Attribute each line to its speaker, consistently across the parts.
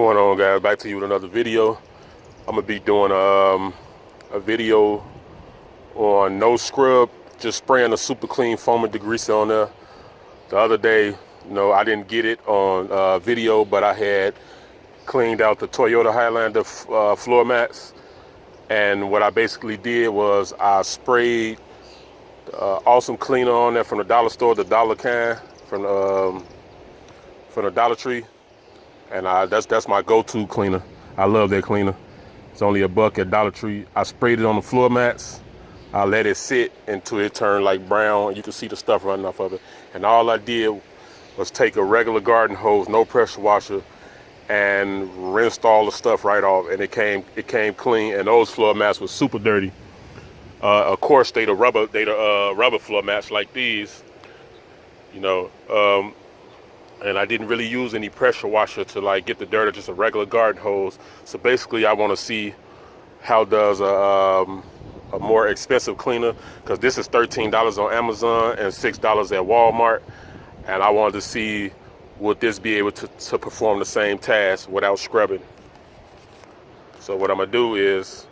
Speaker 1: going on, guys? Back to you with another video. I'm gonna be doing a video on no scrub, just spraying a super clean foaming degreaser on there. The other day, I didn't get it on video, but I had cleaned out the Toyota Highlander floor mats, and what I basically did was I sprayed awesome cleaner on there from the dollar store, the dollar can from the Dollar Tree. And that's my go-to cleaner. I love that cleaner. It's only $1 at Dollar Tree. I sprayed it on the floor mats. I let it sit until it turned like brown, and you can see the stuff running off of it. And all I did was take a regular garden hose, no pressure washer, and rinsed all the stuff right off, and it came clean. And those floor mats were super dirty. Of course, they the rubber floor mats like these, and I didn't really use any pressure washer to like get the dirt, or just a regular garden hose. So basically I want to see how does a more expensive cleaner, because this is $13 on Amazon and $6 at Walmart, and I wanted to see would this be able to perform the same task without scrubbing. So what I'm gonna do is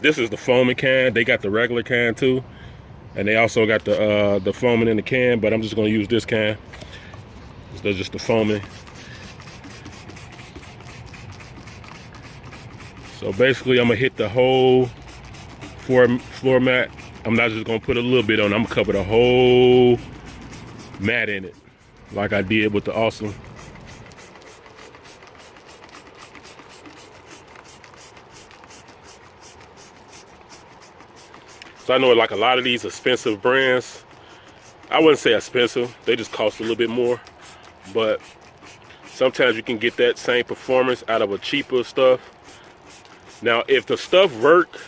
Speaker 1: this is the foaming can. They got the regular can too, and they also got the foaming in the can, but I'm just gonna use this can. That's just the foaming. So basically I'm gonna hit the whole floor mat. I'm not just gonna put a little bit on, I'm gonna cover the whole mat in it, like I did with the Awesome. So I know like a lot of these expensive brands, I wouldn't say expensive, they just cost a little bit more, but sometimes you can get that same performance out of a cheaper stuff. Now, if the stuff work,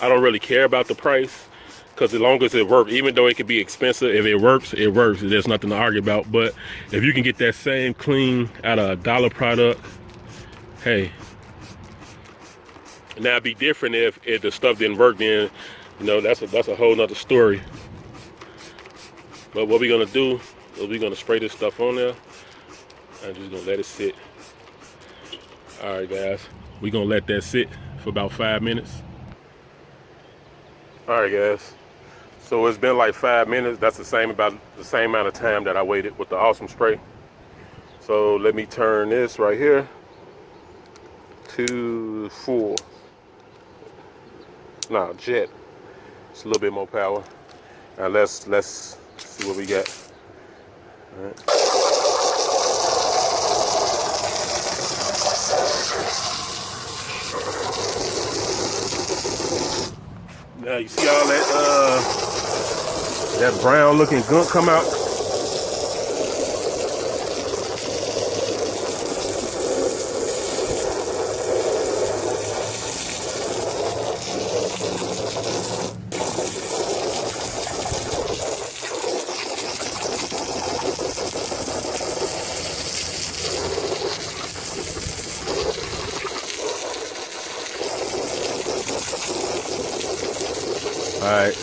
Speaker 1: I don't really care about the price, because as long as it works, even though it could be expensive, if it works, it works. There's nothing to argue about. But if you can get that same clean out of a dollar product, hey. Now it'd be different if the stuff didn't work, then that's a whole nother story. But what we're gonna do is we're gonna spray this stuff on there. I'm just gonna let it sit. All right, guys, we're gonna let that sit for about 5 minutes. All right, guys, so it's been like 5 minutes. That's about the same amount of time that I waited with the Awesome spray. So let me turn this right here to full. No, jet. It's a little bit more power. Now let's see what we got. All right. Now you see all that brown looking gunk come out? Alright,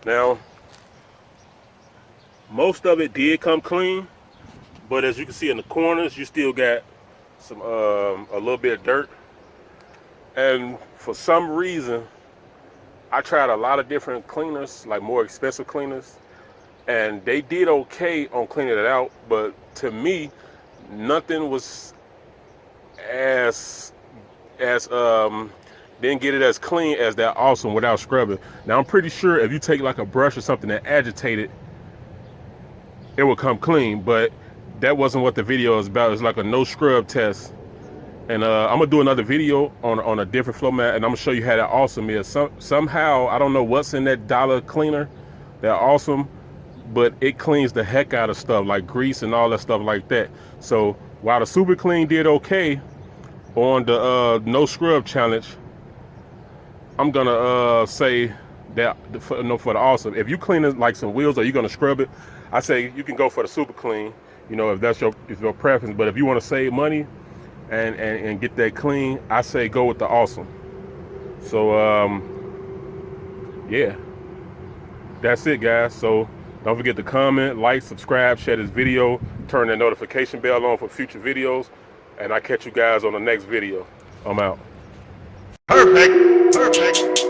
Speaker 1: now most of it did come clean, but as you can see in the corners, you still got some a little bit of dirt. And for some reason, I tried a lot of different cleaners, like more expensive cleaners, and they did okay on cleaning it out, but to me, nothing was as didn't get it as clean as that Awesome without scrubbing. Now I'm pretty sure if you take like a brush or something and agitate it, it will come clean, but that wasn't what the video is about. It's like a no scrub test. And I'm gonna do another video on a different floor mat, and I'm gonna show you how that Awesome is. Somehow, I don't know what's in that dollar cleaner, that Awesome, but it cleans the heck out of stuff like grease and all that stuff like that. So while the Super Clean did okay on the no scrub challenge, I'm gonna say that for the Awesome, if you clean it like some wheels or you're gonna scrub it, I say you can go for the Super Clean, if that's your preference. But if you want to save money and get that clean, I say go with the Awesome. So yeah, that's it, guys. So don't forget to comment, like, subscribe, share this video, turn that notification bell on for future videos, and I'll catch you guys on the next video. I'm out.
Speaker 2: Perfect.